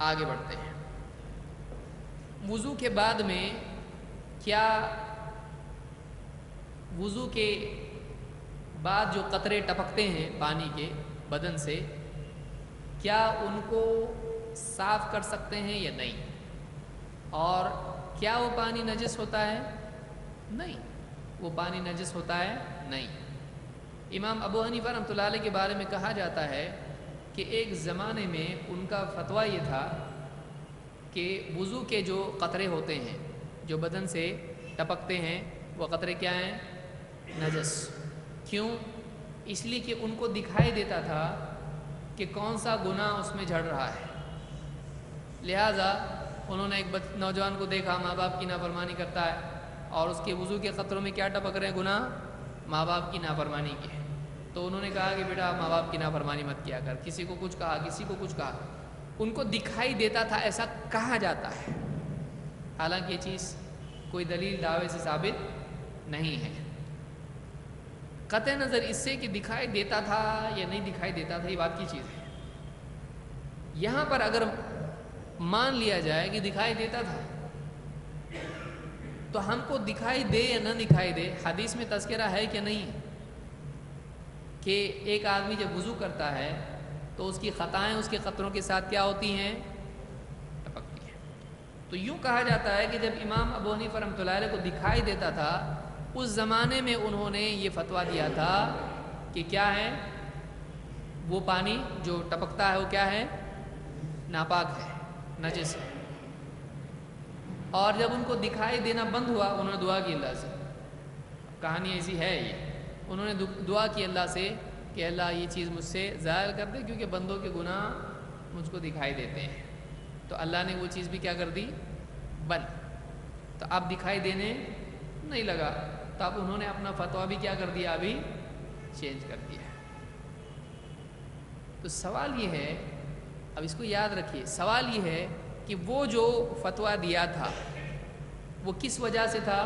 آگے بڑھتے ہیں۔ وضو کے بعد میں کیا وضو کے بعد جو قطرے ٹپکتے ہیں پانی کے بدن سے، کیا ان کو صاف کر سکتے ہیں یا نہیں؟ اور کیا وہ پانی نجس ہوتا ہے؟ نہیں، وہ پانی نجس ہوتا ہے نہیں۔ امام ابو حنیفہ رحمۃ اللہ علیہ کے بارے میں کہا جاتا ہے کہ ایک زمانے میں ان کا فتویٰ یہ تھا کہ وضو کے جو قطرے ہوتے ہیں جو بدن سے ٹپکتے ہیں، وہ قطرے کیا ہیں؟ نجس۔ کیوں؟ اس لیے کہ ان کو دکھائی دیتا تھا کہ کون سا گناہ اس میں جھڑ رہا ہے، لہٰذا انہوں نے ایک نوجوان کو دیکھا ماں باپ کی نافرمانی کرتا ہے، اور اس کے وضو کے قطروں میں کیا ٹپک رہے ہیں؟ گناہ ماں باپ کی نافرمانی کے۔ تو انہوں نے کہا کہ بیٹا ماں باپ کی نافرمانی مت کیا کر، کسی کو کچھ کہا، کسی کو کچھ کہا، ان کو دکھائی دیتا تھا، ایسا کہا جاتا ہے، حالانکہ یہ چیز کوئی دلیل دعوے سے ثابت نہیں ہے۔ قطع نظر اس سے کہ دکھائی دیتا تھا یا نہیں دکھائی دیتا تھا، یہ بات کی چیز ہے۔ یہاں پر اگر مان لیا جائے کہ دکھائی دیتا تھا، تو ہم کو دکھائی دے یا نہ دکھائی دے، حدیث میں تذکرہ ہے کہ نہیں کہ ایک آدمی جب وضو کرتا ہے تو اس کی خطائیں اس کے قطروں کے ساتھ کیا ہوتی ہیں؟ ٹپکتی ہیں۔ تو یوں کہا جاتا ہے کہ جب امام ابو حنیفہ رحمۃ اللہ علیہ کو دکھائی دیتا تھا، اس زمانے میں انہوں نے یہ فتویٰ دیا تھا کہ کیا ہے؟ وہ پانی جو ٹپکتا ہے وہ کیا ہے؟ ناپاک ہے، نجس ہے۔ اور جب ان کو دکھائی دینا بند ہوا، انہوں نے دعا کی اللہ سے، کہانی ایسی ہے یہ، انہوں نے دعا کی اللہ سے کہ اللہ یہ چیز مجھ سے ظاہر کر دے، کیونکہ بندوں کے گناہ مجھ کو دکھائی دیتے ہیں۔ تو اللہ نے وہ چیز بھی کیا کر دی؟ بند۔ تو اب دکھائی دینے نہیں لگا، تو اب انہوں نے اپنا فتویٰ بھی کیا کر دیا؟ ابھی چینج کر دیا۔ تو سوال یہ ہے، اب اس کو یاد رکھیے، سوال یہ ہے کہ وہ جو فتویٰ دیا تھا وہ کس وجہ سے تھا؟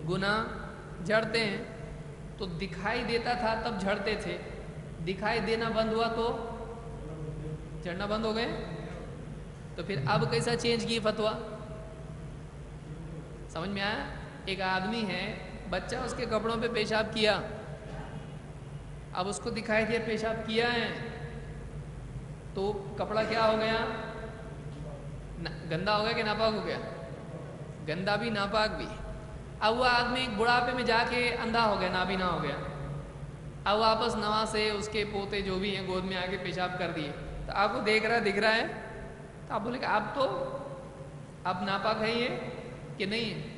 گناہ جھڑتے ہیں، تو دکھائی دیتا تھا تب جھڑتے تھے، دکھائی دینا بند ہوا تو جھڑنا بند ہو گئے۔ تو پھر اب کیسا چینج کی فتویٰ؟ سمجھ میں آیا؟ ایک آدمی ہے، بچہ اس کے کپڑوں پہ پیشاب کیا، اب اس کو دکھائی دیا پیشاب کیا ہے، تو کپڑا کیا ہو گیا؟ گندا ہو گیا کہ ناپاک ہو گیا؟ گندا بھی ناپاک بھی۔ اب وہ آدمی ایک بڑھاپے میں جا کے اندھا ہو گیا، نابینا ہو گیا، اب واپس نواں سے اس کے پوتے جو بھی ہیں گود میں آ کے پیشاب کر دیے، تو آپ کو دیکھ رہا دکھ رہا ہے، تو آپ بولے کہ اب ناپاک ہے یہ کہ نہیں ہے؟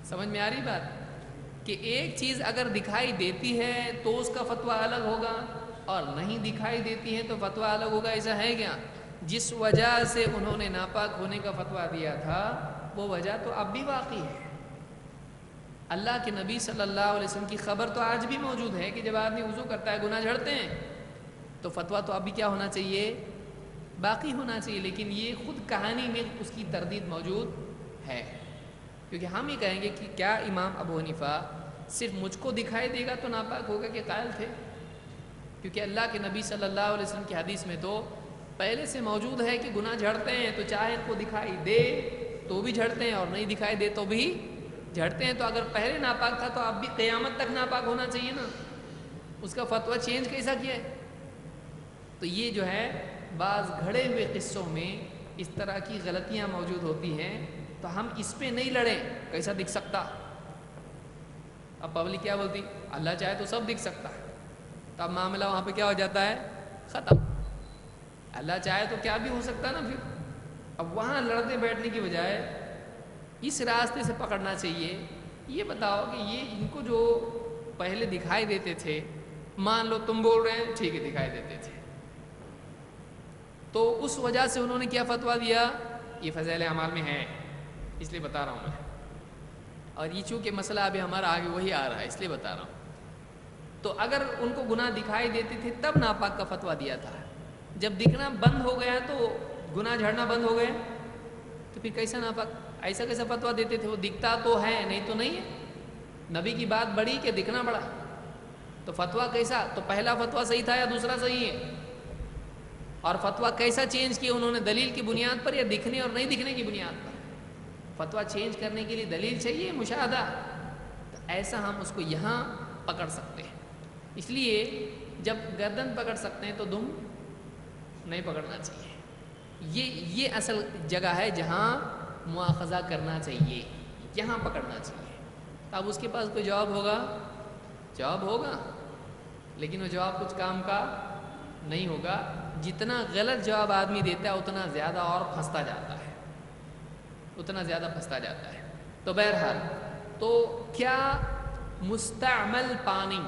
سمجھ میں آ رہی بات کہ ایک چیز اگر دکھائی دیتی ہے تو اس کا فتویٰ الگ ہوگا، اور نہیں دکھائی دیتی ہے تو فتویٰ الگ ہوگا، ایسا ہے کیا؟ جس وجہ سے انہوں نے ناپاک ہونے کا فتویٰ دیا تھا وہ وجہ تو اب بھی باقی ہے۔ اللہ کے نبی صلی اللہ علیہ وسلم کی خبر تو آج بھی موجود ہے کہ جب آدمی وضو کرتا ہے گناہ جھڑتے ہیں، تو فتویٰ تو اب بھی کیا ہونا چاہیے؟ باقی ہونا چاہیے۔ لیکن یہ خود کہانی میں اس کی تردید موجود ہے، کیونکہ ہم یہ کہیں گے کہ کیا امام ابو حنیفہ صرف مجھ کو دکھائی دے گا تو ناپاک ہوگا کہ قائل تھے؟ کیونکہ اللہ کے نبی صلی اللہ علیہ وسلم کی حدیث میں تو پہلے سے موجود ہے کہ گناہ جھڑتے ہیں، تو چاہے ان کو دکھائی دے تو بھی جھڑتے ہیں اور نہیں دکھائی دے تو بھی جھڑتے ہیں۔ تو اگر پہلے ناپاک تھا تو اب بھی قیامت تک ناپاک ہونا چاہیے نا، اس کا فتویٰ چینج کیسا کیا ہے؟ تو یہ جو ہے بعض گھڑے ہوئے قصوں میں اس طرح کی غلطیاں موجود ہوتی ہیں، تو ہم اس پہ نہیں لڑیں کیسا دکھ سکتا۔ اب پبلک کیا بولتی؟ اللہ چاہے تو سب دکھ سکتا ہے، تو اب معاملہ وہاں پہ کیا ہو جاتا ہے؟ ختم۔ اللہ چاہے تو کیا بھی ہو سکتا نا پھر۔ اب وہاں لڑنے بیٹھنے کی بجائے اس راستے سے پکڑنا چاہیے، یہ بتاؤ کہ یہ ان کو جو پہلے دکھائی دیتے تھے، مان لو تم بول رہے ہیں ٹھیک ہے دکھائی دیتے تھے، تو اس وجہ سے انہوں نے کیا فتویٰ دیا؟ یہ فضائل اعمال میں ہے، اس لیے بتا رہا ہوں میں، اور یہ چونکہ مسئلہ ابھی ہمارا آگے وہی آ رہا ہے اس لیے بتا رہا ہوں۔ تو اگر ان کو گناہ دکھائی دیتے تھے تب ناپاک کا فتویٰ دیا تھا، جب دکھنا بند ہو گیا تو گناہ جھڑنا بند ہو گئے، تو پھر کیسا ناپاک؟ ایسا کیسا فتویٰ دیتے تھے؟ وہ دکھتا تو ہے نہیں تو نہیں ہے، نبی کی بات بڑی کہ دکھنا بڑا، تو فتویٰ کیسا؟ تو پہلا فتویٰ صحیح تھا یا دوسرا صحیح ہے؟ اور فتویٰ کیسا چینج کیا انہوں نے؟ دلیل کی بنیاد پر یا دکھنے اور نہیں دکھنے کی بنیاد پر؟ فتویٰ چینج کرنے کے لیے دلیل چاہیے، مشاہدہ، تو ایسا ہم اس کو یہاں پکڑ سکتے ہیں۔ اس لیے جب گردن پکڑ سکتے ہیں تو دم نہیں پکڑنا چاہیے۔ یہ اصل جگہ ہے جہاں مواخذہ کرنا چاہیے، یہاں پکڑنا چاہیے۔ اب اس کے پاس کوئی جواب ہوگا؟ جواب ہوگا، لیکن وہ جواب کچھ کام کا نہیں ہوگا۔ جتنا غلط جواب آدمی دیتا ہے اتنا زیادہ اور پھنستا جاتا ہے، اتنا زیادہ پھنستا جاتا ہے۔ تو بہرحال، تو کیا مستعمل پانی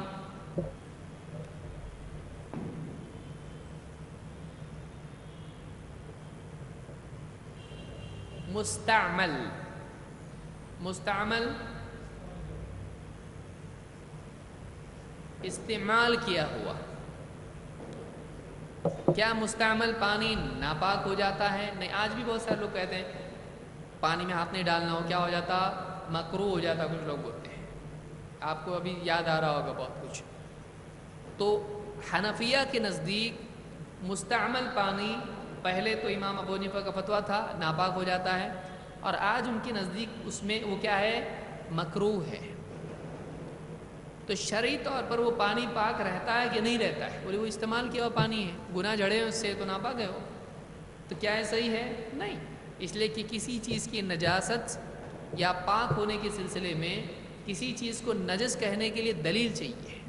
مستعمل استعمال کیا ہوا، کیا مستعمل پانی ناپاک ہو جاتا ہے؟ نہیں، آج بھی بہت سارے لوگ کہتے ہیں پانی میں ہاتھ نہیں ڈالنا، ہو کیا ہو جاتا؟ مکروہ ہو جاتا، کچھ لوگ بولتے ہیں۔ آپ کو ابھی یاد آ رہا ہوگا بہت کچھ۔ تو حنفیہ کے نزدیک مستعمل پانی پہلے تو امام ابو حنیفہ کا فتویٰ تھا ناپاک ہو جاتا ہے، اور آج ان کے نزدیک اس میں وہ کیا ہے؟ مکروہ ہے۔ تو شرعی طور پر وہ پانی پاک رہتا ہے کہ نہیں رہتا ہے؟ بولے وہ استعمال کیا ہوا پانی ہے، گناہ جھڑے ہیں اس سے تو ناپاک ہے وہ، تو کیا ہے صحیح ہے؟ نہیں، اس لیے کہ کسی چیز کی نجاست یا پاک ہونے کے سلسلے میں کسی چیز کو نجس کہنے کے لیے دلیل چاہیے۔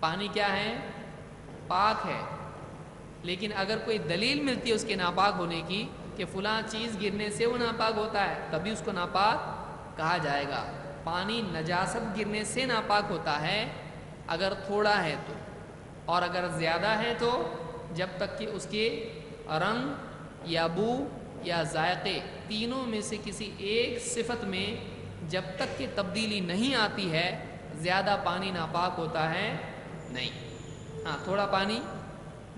پانی کیا ہے؟ پاک ہے، لیکن اگر کوئی دلیل ملتی ہے اس کے ناپاک ہونے کی کہ فلاں چیز گرنے سے وہ ناپاک ہوتا ہے، تبھی اس کو ناپاک کہا جائے گا۔ پانی نجاست گرنے سے ناپاک ہوتا ہے اگر تھوڑا ہے تو، اور اگر زیادہ ہے تو جب تک کہ اس کے رنگ یا بو یا ذائقے تینوں میں سے کسی ایک صفت میں جب تک کہ تبدیلی نہیں آتی ہے، زیادہ پانی ناپاک ہوتا ہے نہیں۔ ہاں، تھوڑا پانی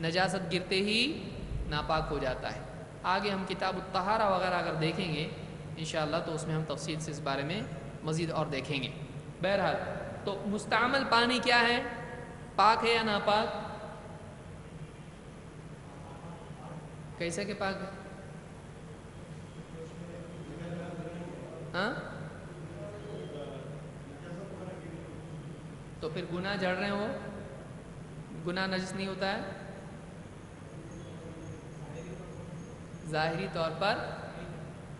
نجاست گرتے ہی ناپاک ہو جاتا ہے۔ آگے ہم کتاب الطہارہ وغیرہ اگر دیکھیں گے انشاءاللہ تو اس میں ہم تفصیل سے اس بارے میں مزید اور دیکھیں گے۔ بہرحال، تو مستعمل پانی کیا ہے؟ پاک ہے یا ناپاک؟ کیسے کہ پاک ہے؟ ہاں، تو پھر گناہ جھڑ رہے ہیں وہ گناہ نجس نہیں ہوتا ہے؟ ظاہری طور پر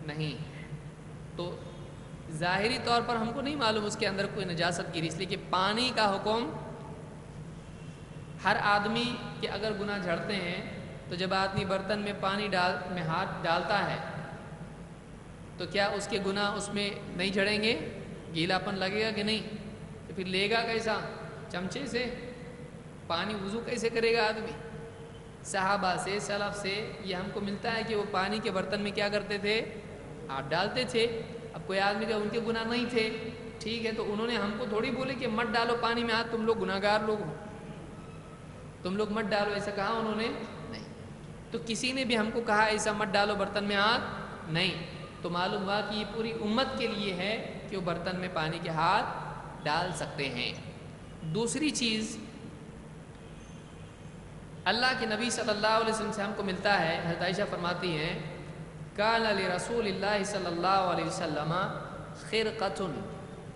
نہیں، تو ظاہری طور پر ہم کو نہیں معلوم اس کے اندر کوئی نجاست گری، اس لیے کہ پانی کا حکم ہر آدمی کے اگر گناہ جھڑتے ہیں تو جب آدمی برتن میں پانی میں ہاتھ ڈالتا ہے تو کیا اس کے گناہ اس میں نہیں جھڑیں گے؟ گیلا پن لگے گا کہ نہیں؟ تو پھر لے گا کیسا؟ چمچے سے؟ پانی وضو کیسے کرے گا آدمی؟ صحابہ سے، سلف سے یہ ہم کو ملتا ہے کہ وہ پانی کے برتن میں کیا کرتے تھے؟ ہاتھ ڈالتے تھے۔ اب کوئی آدمی کا ان کے گناہ نہیں تھے، ٹھیک ہے، تو انہوں نے ہم کو تھوڑی بولے کہ مت ڈالو پانی میں ہاتھ، تم لوگ گناہ گار لوگ ہو، تم لوگ مت ڈالو، ایسا کہا انہوں نے؟ نہیں۔ تو کسی نے بھی ہم کو کہا ایسا مت ڈالو برتن میں ہاتھ؟ نہیں۔ تو معلوم ہوا کہ یہ پوری امت کے لیے ہے کہ وہ برتن میں پانی کے ہاتھ ڈال سکتے ہیں۔ دوسری چیز، اللہ کے نبی صلی اللہ علیہ وسلم سے ہم کو ملتا ہے، حضرت عائشہ فرماتی ہیں کان لرسول اللہ صلی اللہ علیہ وسلم خرقۃ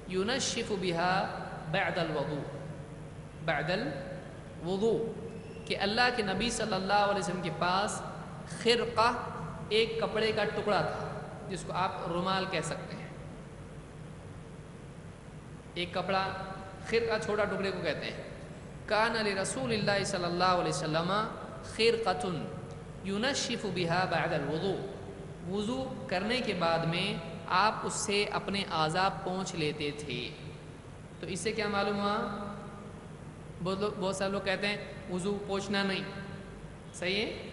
ينشف بها بعد الوضوء، کہ اللہ کے نبی صلی اللہ علیہ وسلم کے پاس خرقہ ایک کپڑے کا ٹکڑا تھا، جس کو آپ رومال کہہ سکتے ہیں۔ ایک کپڑا، خرقہ چھوٹا ٹکڑے کو کہتے ہیں۔ کان لرسول اللہ صلی اللہ علیہ وسلم خرقۃ ينشف بها بعد الوضوء، وضو کرنے کے بعد میں آپ اس سے اپنے اعضاء پونچھ لیتے تھے۔ تو اس سے کیا معلوم ہوا؟ بہت سارے لوگ کہتے ہیں وضو پوچھنا نہیں، صحیح ہے؟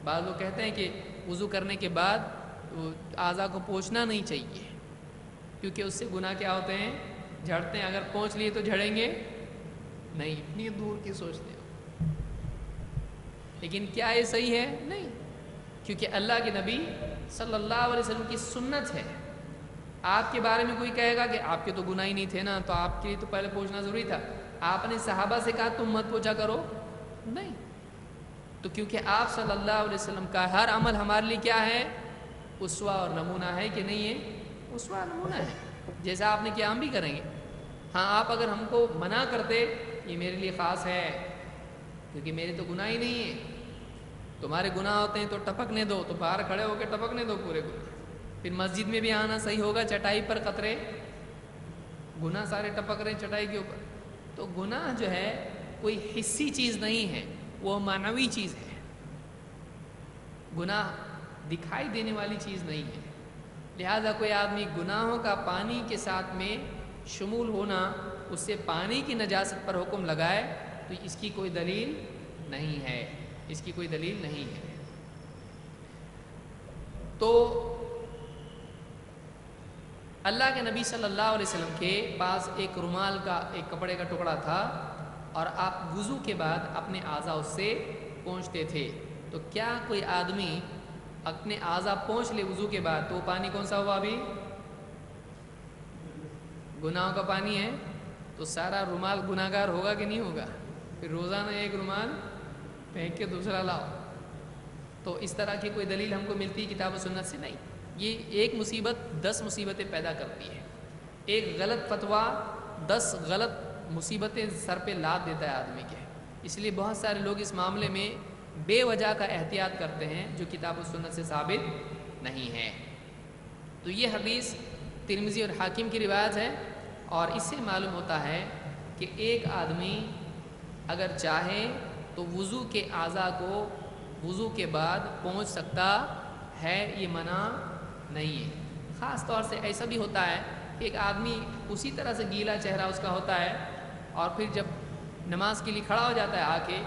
بعض لوگ کہتے ہیں کہ وضو کرنے کے بعد اعضاء کو پوچھنا نہیں چاہیے، کیونکہ اس سے گناہ کیا ہوتے ہیں؟ جھڑتے ہیں۔ اگر پوچھ لیے تو جھڑیں گے نہیں، اتنی دور کی سوچتے ہو۔ لیکن کیا یہ صحیح ہے؟ نہیں، کیونکہ اللہ کے نبی صلی اللہ علیہ وسلم کی سنت ہے۔ آپ کے بارے میں کوئی کہے گا کہ آپ کے تو گناہ ہی نہیں تھے نا، تو آپ کے لیے تو پہلے پوچھنا ضروری تھا۔ آپ نے صحابہ سے کہا تم مت پوچھا کرو؟ نہیں، تو کیونکہ آپ صلی اللہ علیہ وسلم کا ہر عمل ہمارے لیے کیا ہے؟ اسوہ اور نمونہ ہے کہ نہیں ہے؟ اسوہ اور نمونہ ہے. جیسا آپ نے کیا ہم بھی کریں گے. ہاں آپ اگر ہم کو منع کرتے یہ میرے لیے خاص ہے کیونکہ میرے تو گناہ ہی نہیں ہے، تمہارے گناہ ہوتے ہیں تو ٹپکنے دو، تو باہر کھڑے ہو کے ٹپکنے دو پورے گناہ. پھر مسجد میں بھی آنا صحیح ہوگا، چٹائی پر قطرے گناہ سارے ٹپک رہے ہیں چٹائی کے اوپر. تو گناہ جو ہے کوئی حسی چیز نہیں ہے، وہ معنوی چیز ہے. گناہ دکھائی دینے والی چیز نہیں ہے. لہذا کوئی آدمی گناہوں کا پانی کے ساتھ میں شمول ہونا، اس سے پانی کی نجاست پر حکم لگائے تو اس کی کوئی دلیل نہیں ہے، اس کی کوئی دلیل نہیں ہے. تو اللہ کے نبی صلی اللہ علیہ وسلم کے پاس ایک رومال کا، ایک کپڑے کا ٹکڑا تھا، اور آپ وضو کے بعد اپنے اعضاء اس سے پونچھتے تھے. تو کیا کوئی آدمی اپنے اعضاء پونچھ لے وضو کے بعد تو وہ پانی کون سا ہوا؟ ابھی گناہوں کا پانی ہے. تو سارا رومال گناہ گار ہوگا کہ نہیں ہوگا؟ پھر روزانہ ایک رومال پھینک کے دوسرا لاؤ. تو اس طرح کی کوئی دلیل ہم کو ملتی کتاب و سنت سے نہیں. یہ ایک مصیبت 10 مصیبتیں پیدا کرتی ہے. ایک غلط فتویٰ 10 غلط مصیبتیں سر پہ لاد دیتا ہے آدمی کے. اس لیے بہت سارے لوگ اس معاملے میں بے وجہ کا احتیاط کرتے ہیں جو کتاب و سنت سے ثابت نہیں ہے. تو یہ حدیث ترمذی اور حاکم کی روایت ہے، اور اس سے معلوم ہوتا ہے کہ ایک آدمی اگر چاہے تو وضو کے اعضاء کو وضو کے بعد پہنچ سکتا ہے، یہ منع نہیں ہے. خاص طور سے ایسا بھی ہوتا ہے کہ ایک آدمی اسی طرح سے گیلا چہرہ اس کا ہوتا ہے، اور پھر جب نماز کے لیے کھڑا ہو جاتا ہے آ کے،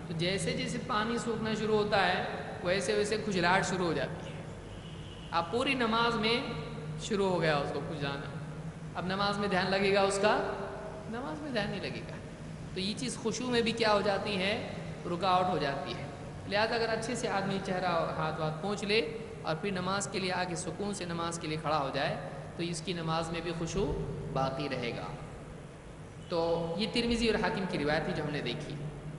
تو جیسے جیسے پانی سوکھنا شروع ہوتا ہے ویسے ویسے کھجلاہٹ شروع ہو جاتی ہے. اب پوری نماز میں شروع ہو گیا اس کو کھجلانا. اب نماز میں دھیان لگے گا اس کا؟ نماز میں دھیان نہیں لگے گا. تو یہ چیز خشوع میں بھی کیا ہو جاتی ہے؟ رکاوٹ ہو جاتی ہے. لہذا اگر اچھے سے آدمی چہرہ اور ہاتھ واتھ پہنچ لے اور پھر نماز کے لیے آگے سکون سے نماز کے لیے کھڑا ہو جائے تو اس کی نماز میں بھی خشوع باقی رہے گا. تو یہ ترمذی اور حاکم کی روایت تھی جو ہم نے دیکھی.